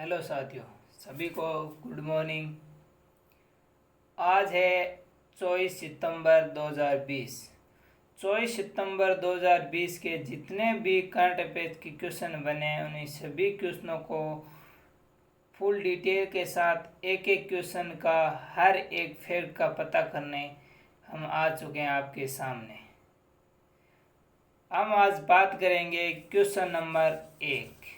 Hello साथियों, सभी को गुड मॉर्निंग। आज है 24 सितंबर 2020। 24 सितंबर 2020 के जितने भी करंट अफेयर्स के क्वेश्चन बने उन्हीं सभी क्वेश्चनों को फुल डिटेल के साथ एक एक क्वेश्चन का हर एक फैक्ट का पता करने हम आ चुके हैं आपके सामने। हम आज बात करेंगे क्वेश्चन नंबर 1।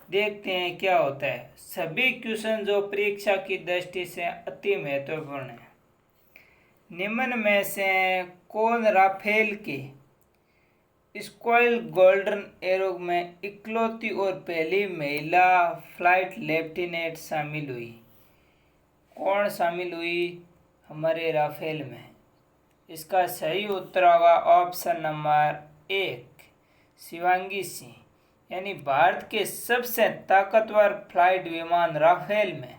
देखते हैं क्या होता है। सभी क्वेश्चन जो परीक्षा की दृष्टि से अति महत्वपूर्ण है। निम्न में से कौन राफेल के स्क्वाड्रन गोल्डन एरो में इकलौती और पहली महिला फ्लाइट लेफ्टिनेंट शामिल हुई? कौन शामिल हुई हमारे राफेल में? इसका सही उत्तर होगा ऑप्शन नंबर 1, शिवांगी सिंह। यानी भारत के सबसे ताकतवर फ्लाइट विमान राफेल में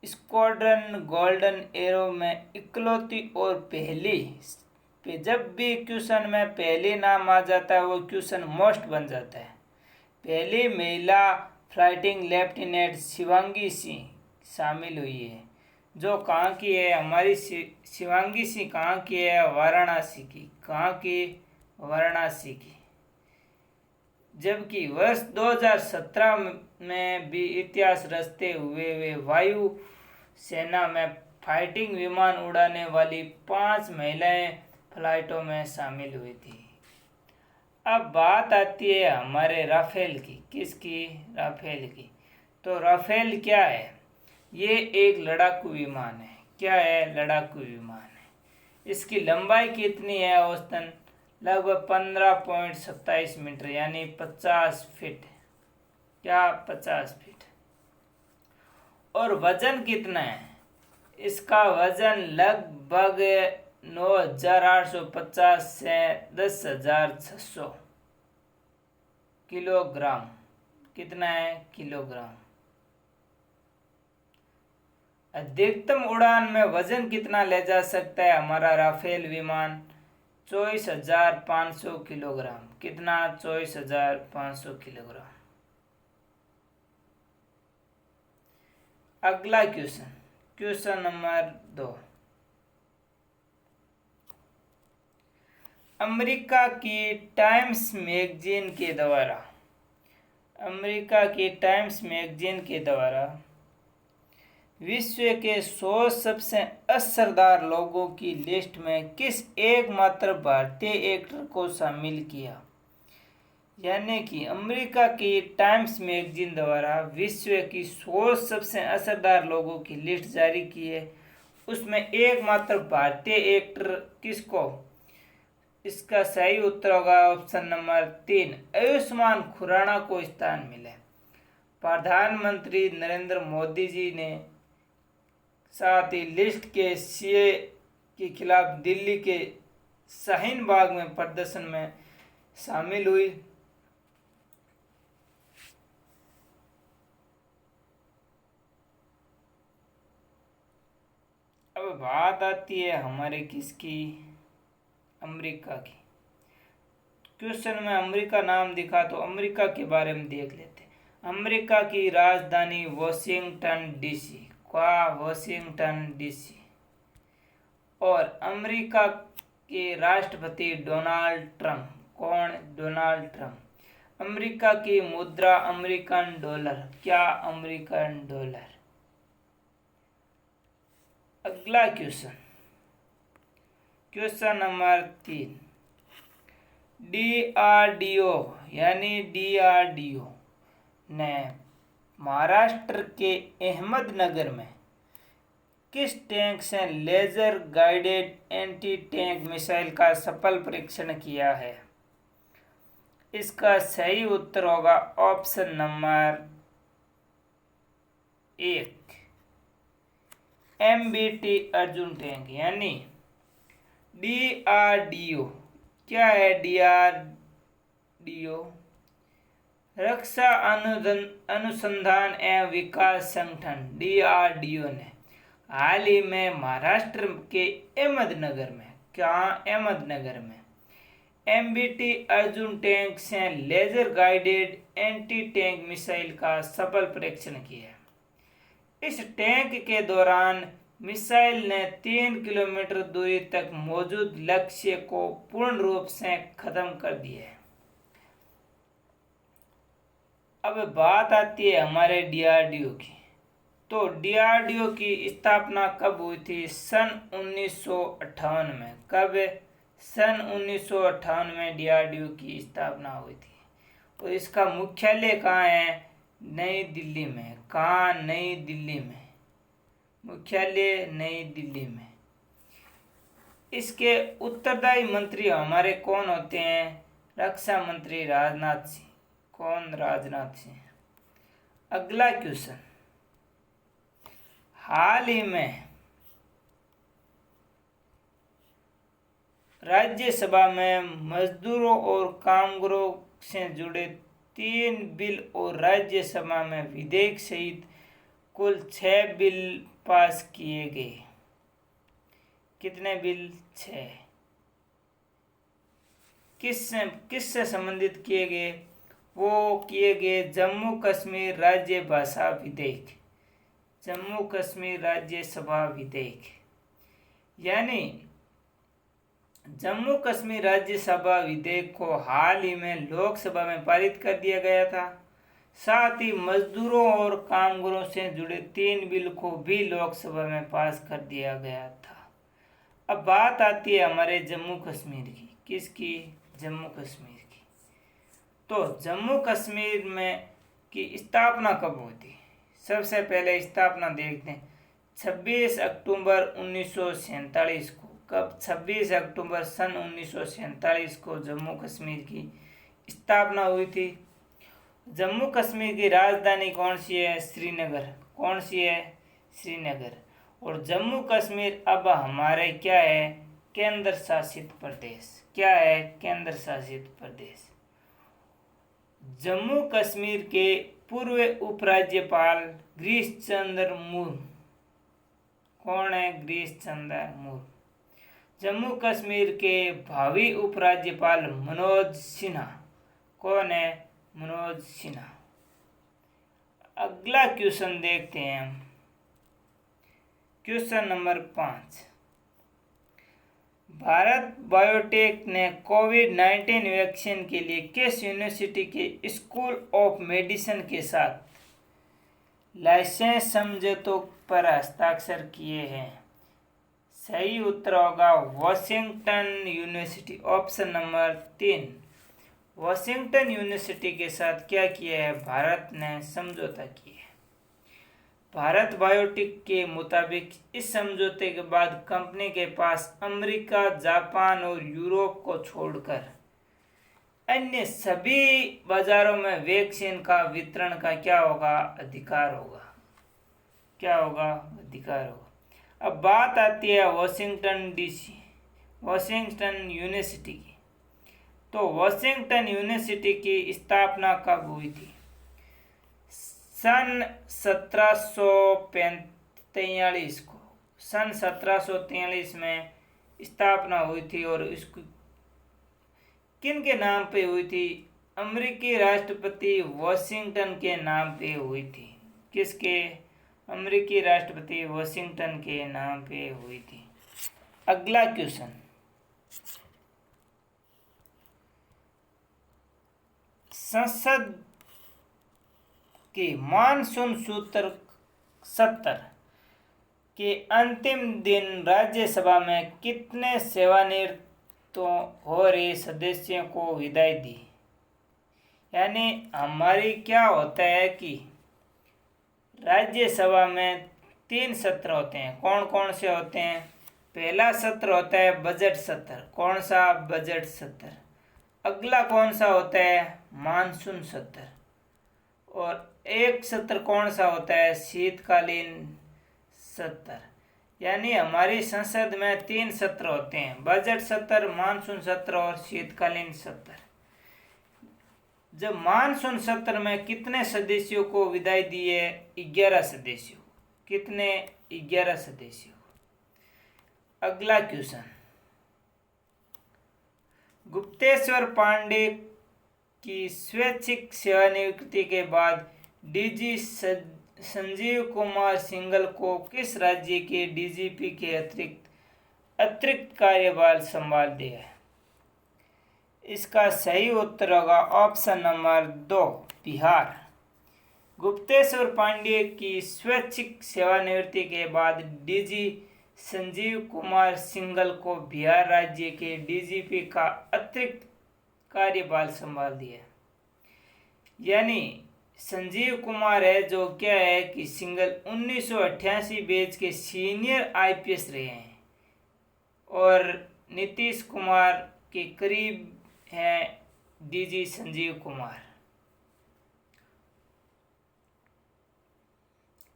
स्क्वाड्रन गोल्डन एरो में इकलौती और पहली पे जब भी क्वेश्चन में पहली नाम आ जाता है वो क्वेश्चन मोस्ट बन जाता है। पहली महिला फ्लाइटिंग लेफ्टिनेंट शिवांगी सिंह शामिल हुई है। जो कहाँ की है? हमारी शिवांगी सिंह कहाँ की है? वाराणसी की। कहाँ की? वाराणसी की। जबकि वर्ष 2017 में भी इतिहास रचते हुए वे वायु सेना में फाइटिंग विमान उड़ाने वाली 5 महिलाएं फ्लाइटों में शामिल हुई थी। अब बात आती है हमारे राफेल की। किसकी? राफेल की। तो राफेल क्या है? ये एक लड़ाकू विमान है। क्या है? लड़ाकू विमान है। इसकी लंबाई कितनी है? औसतन लगभग 15.27 मीटर यानी 50 फीट। क्या? 50 फीट। और वजन कितना है? इसका वजन लगभग 9,850 से 10,600 किलोग्राम। कितना है? किलोग्राम। अधिकतम उड़ान में वजन कितना ले जा सकता है हमारा राफेल विमान? 24,500 किलोग्राम। कितना? 24,500 किलोग्राम। अगला क्वेश्चन, क्वेश्चन नंबर 2। अमेरिका की टाइम्स मैगजीन के द्वारा विश्व के 100 सबसे असरदार लोगों की लिस्ट में किस एकमात्र भारतीय एक्टर को शामिल किया? यानी कि अमेरिका की टाइम्स मैगजीन द्वारा विश्व की 100 सबसे असरदार लोगों की लिस्ट जारी की है। उसमें एकमात्र भारतीय एक्टर किसको? इसका सही उत्तर होगा ऑप्शन नंबर 3, आयुष्मान खुराना को स्थान मिले। प्रधानमंत्री नरेंद्र मोदी जी ने साथ ही लिस्ट के सीए के खिलाफ दिल्ली के शाहीन बाग में प्रदर्शन में शामिल हुई। अब बात आती है हमारे किसकी? अमेरिका की। क्वेश्चन में अमेरिका नाम दिखा तो अमेरिका के बारे में देख लेते हैं। अमेरिका की राजधानी वॉशिंगटन डीसी। क्या? Washington DC. और अमेरिका के राष्ट्रपति डोनाल्ड ट्रंप। कौन? Donald Trump. अमेरिका की मुद्रा अमेरिकन डॉलर। क्या? American dollar. अगला क्वेश्चन, क्वेश्चन नंबर 3। डीआरडीओ यानी डीआरडीओ ने महाराष्ट्र के अहमदनगर में किस टैंक से laser guided anti tank missile का सफल परीक्षण किया है? इसका सही उत्तर होगा option number 1, MBT Arjun tank. यानी डीआरडीओ क्या है? डीआरडीओ रक्षा अनुसंधान एवं विकास संगठन डीआरडीओ ने हाल ही में महाराष्ट्र के अहमदनगर में, क्या? अहमदनगर में MBT अर्जुन टैंक से laser guided anti tank missile का सफल परीक्षण किया। इस टैंक के दौरान मिसाइल ने 3 किलोमीटर दूरी तक मौजूद लक्ष्य को पूर्ण रूप से खत्म कर दिया। अब बात आती है हमारे DRDO की। तो DRDO की स्थापना कब हुई थी? सन 1958 में। कब? सन 1958 में DRDO की स्थापना हुई थी। और इसका मुख्यालय कहाँ है? नई दिल्ली में। कहाँ? नई दिल्ली में। मुख्यालय नई दिल्ली में। इसके उत्तरदायी मंत्री हमारे कौन होते हैं? रक्षा मंत्री राजनाथ सिंह। कौन? राजनाथ सिंह। अगला क्वेश्चन, हाल ही में राज्यसभा में मजदूरों और कामगारों से जुड़े 3 बिल और राज्यसभा में विधेयक सहित कुल 6 बिल पास किए गए। कितने बिल? 6। किससे संबंधित किए गए? वो किए गए जम्मू कश्मीर राज्य भाषा विधेयक, जम्मू कश्मीर राज्यसभा विधेयक। यानी जम्मू कश्मीर राज्यसभा विधेयक को हाल ही में लोकसभा में पारित कर दिया गया था। साथ ही मजदूरों और कामगारों से जुड़े 3 बिल को भी लोकसभा में पास कर दिया गया था। अब बात आती है हमारे जम्मू कश्मीर की। किसकी? जम्मू कश्मीर की। तो जम्मू कश्मीर में की स्थापना कब हुई थी? सबसे पहले स्थापना देखते हैं। 26 अक्टूबर 1947 को। कब? 26 अक्टूबर सन 1947 को जम्मू कश्मीर की स्थापना हुई थी। जम्मू कश्मीर की राजधानी कौन सी है? श्रीनगर। कौन सी है? श्रीनगर। और जम्मू कश्मीर अब हमारे क्या है? केंद्र शासित प्रदेश। क्या है? केंद्र शासित प्रदेश। जम्मू कश्मीर के पूर्व उपराज्यपाल गिरीश चंद्र मुर्मू। कौन है? गिरीश चंद्र मुर्मू। जम्मू कश्मीर के भावी उपराज्यपाल मनोज सिन्हा। कौन है? मनोज सिन्हा। अगला क्वेश्चन देखते हैं हम। क्वेश्चन नंबर 5, भारत बायोटेक ने कोविड-19 वैक्सीन के लिए किस यूनिवर्सिटी के स्कूल ऑफ मेडिसिन के साथ लाइसेंस समझौतों पर हस्ताक्षर किए हैं? सही उत्तर होगा Washington university. Option number 3, Washington university के साथ क्या किया है? भारत ने समझौता किया है। भारत बायोटेक के मुताबिक इस समझौते के बाद कंपनी के पास अमेरिका, जापान और यूरोप को छोड़कर अन्य सभी बाजारों में वैक्सीन का वितरण का क्या होगा? अधिकार होगा। क्या होगा? अधिकार होगा। अब बात आती है वॉशिंगटन DC, वॉशिंगटन यूनिवर्सिटी की। तो वॉशिंगटन यूनिवर्सिटी की स्थापना कब हुई थी? सन 1743 को। सन 1743 में स्थापना हुई थी। और इसको किन के नाम पे हुई थी? अमेरिकी राष्ट्रपति वॉशिंगटन के नाम पे हुई थी। किसके? अमेरिकी राष्ट्रपति वॉशिंगटन के नाम पे हुई थी। अगला क्वेश्चन, संसद के मानसून सत्र के अंतिम दिन राज्यसभा में कितने सेवानिवृत्त हो रहे सदस्यों को विदाई दी? यानी हमारी क्या होता है कि राज्यसभा में 3 सत्र होते हैं। कौन कौन से होते हैं? पहला सत्र होता है बजट सत्र। कौन सा? बजट सत्र। अगला कौन सा होता है? मानसून सत्र। और एक सत्र कौन सा होता है? शीतकालीन सत्र। यानी हमारी संसद में 3 सत्र होते हैं, बजट सत्र, मानसून सत्र और शीतकालीन सत्र। जब मानसून सत्र में कितने सदस्यों को विदाई दी है? 11 सदस्यों। कितने? 11 सदस्यों। अगला क्वेश्चन, गुप्तेश्वर पांडे की स्वैच्छिक सेवानिवृत्ति के बाद डीजी संजीव कुमार सिंघल को किस राज्य के डीजीपी के अतिरिक्त कार्यभार संभाल दिया है? इसका सही उत्तर होगा ऑप्शन नंबर 2, बिहार। गुप्तेश्वर पांडे की स्वैच्छिक सेवानिवृत्ति के बाद डीजी संजीव कुमार सिंघल को बिहार राज्य के डीजीपी का अतिरिक्त कार्यभार संभाल दिया। यानी संजीव कुमार है जो क्या है कि सिंघल 1988 बैच के सीनियर आईपीएस रहे हैं और नीतीश कुमार के करीब हैं डीजी संजीव कुमार।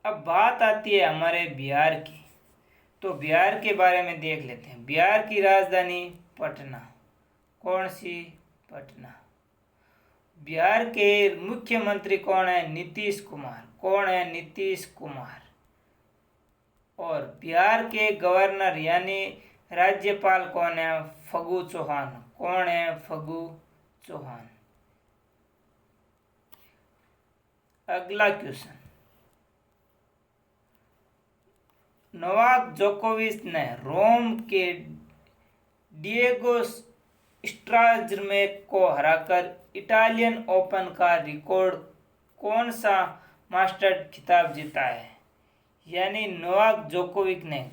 अब बात आती है हमारे बिहार की, तो बिहार के बारे में देख लेते हैं। बिहार की राजधानी पटना। कौन सी? पटना। बिहार के मुख्यमंत्री कौन है? नीतीश कुमार। कौन है? नीतीश कुमार। और बिहार के गवर्नर यानी राज्यपाल कौन है? फगू चौहान। कौन है? फगू चौहान। अगला क्वेश्चन, नोवाक जोकोविच ने रोम के डिएगो स्ट्राजमेक को हराकर इटालियन ओपन का रिकॉर्ड कौन सा मास्टर खिताब जीता है? यानी नोवाक जोकोविच ने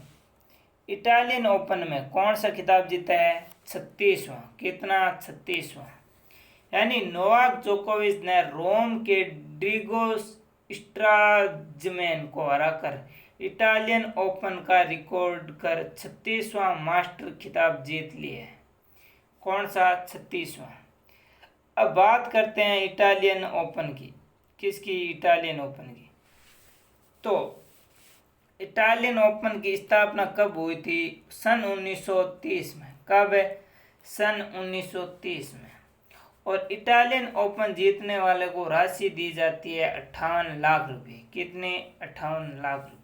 इटालियन ओपन में कौन सा खिताब जीता है? 36वां। कितना? 36वां। यानी नोवाक जोकोविच ने रोम के डिएगो स्ट्राजमेन को हराकर इटालियन ओपन का रिकॉर्ड कर 36वां मास्टर खिताब जीत लिया है। कौन सा? 36वां। अब बात करते हैं इटालियन ओपन की। किसकी? इटालियन ओपन की। तो इटालियन ओपन की स्थापना कब हुई थी? सन 1930 में। कब है? सन 1930 में। और इटालियन ओपन जीतने वाले को राशि दी जाती है 58 लाख रुपए। कितने? 58 लाख रुपए।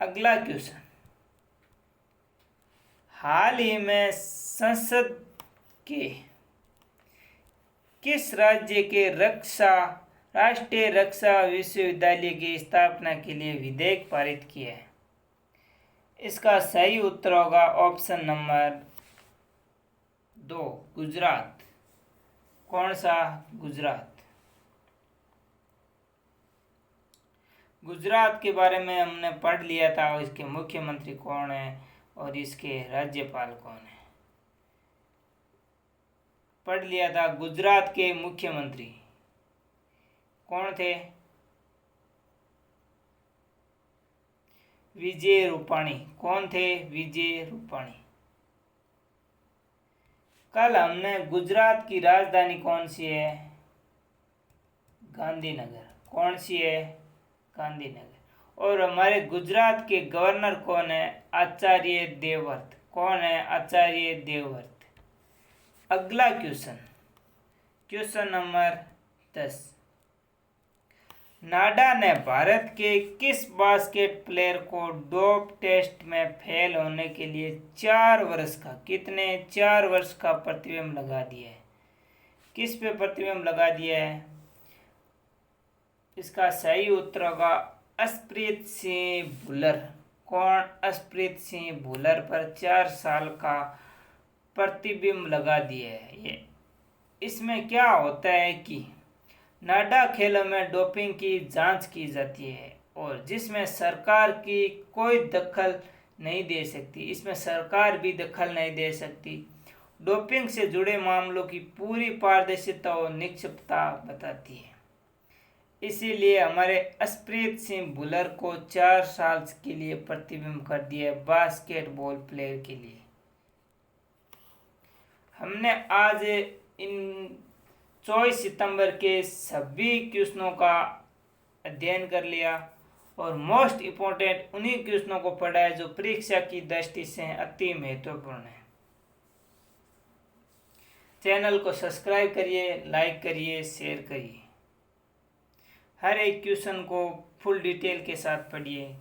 अगला क्वेश्चन, हाल ही में संसद के किस राज्य के राष्ट्रीय रक्षा विश्वविद्यालय की स्थापना के लिए विधेयक पारित किया है? इसका सही उत्तर होगा ऑप्शन नंबर 2, गुजरात। कौन सा? गुजरात। गुजरात के बारे में हमने पढ़ लिया था और इसके मुख्यमंत्री कौन है और इसके राज्यपाल कौन है, पढ़ लिया था। गुजरात के मुख्यमंत्री कौन थे? विजय रूपाणी। कौन थे? विजय रूपाणी। कल हमने गुजरात की राजधानी कौन सी है? गांधीनगर। कौन सी है? गांधीनगर। और हमारे गुजरात के गवर्नर कौन है? आचार्य देवव्रत। कौन है? आचार्य देवव्रत। अगला क्वेश्चन, क्वेश्चन नंबर 10, नाडा ने भारत के किस बास्केट प्लेयर को डोप टेस्ट में फेल होने के लिए 4 वर्ष का, कितने? 4 वर्ष का प्रतिबंध लगा दिया है? किस पे प्रतिबंध लगा दिया है? इसका सही उत्तर होगा अर्शप्रीत सिंह भुल्लर। कौन? अर्शप्रीत सिंह भुल्लर पर 4 साल का प्रतिबंध लगा दिया है। ये इसमें क्या होता है कि नाडा खेलों में डोपिंग की जांच की जाती है और जिसमें सरकार की कोई दखल नहीं दे सकती। इसमें सरकार भी दखल नहीं दे सकती। डोपिंग से जुड़े मामलों की पूरी पारदर्शिता और निष्पक्षता बताती है। इसीलिए हमारे अर्शप्रीत सिंह भुल्लर को 4 साल के लिए प्रतिबंध कर दिया है बास्केटबॉल प्लेयर के लिए। हमने आज इन 24 सितंबर के सभी क्वेश्चनों का अध्ययन कर लिया और मोस्ट इम्पोर्टेंट उन्हीं क्वेश्चनों को पढ़ा है जो परीक्षा की दृष्टि से अति महत्वपूर्ण है। चैनल को सब्सक्राइब करिए, लाइक करिए, शेयर करिए। हर एक क्वेश्चन को फुल डिटेल के साथ पढ़िए।